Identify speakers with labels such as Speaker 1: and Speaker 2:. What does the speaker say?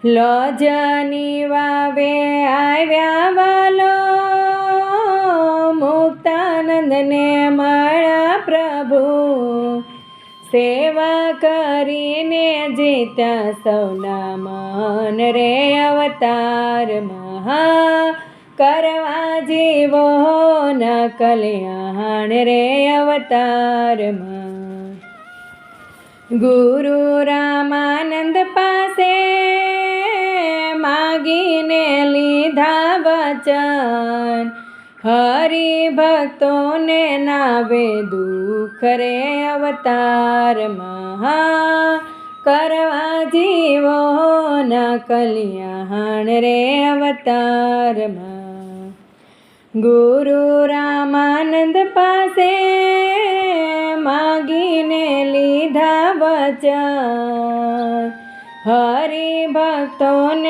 Speaker 1: લજની વાવે આવ્યા વાલો, મુક્તાનંદને મળ્યા પ્રભુ, સેવા કરીને જીત્યા સૌના મન રે અવતારમાં, કરવા જીવો ન કલ્યાણ રે અવતારમાં. ગુરુ રામાનંદ પાસે માગીને લીધા વચન, હરિભક્તોને નાવે દુઃખ રે અવતારમાં, કરવા જીવો ન કલ્યાણ રે અવતારમાં. ગુરુ રામાનંદ પાસે માગીને લીધા વચન, હરિભક્તોને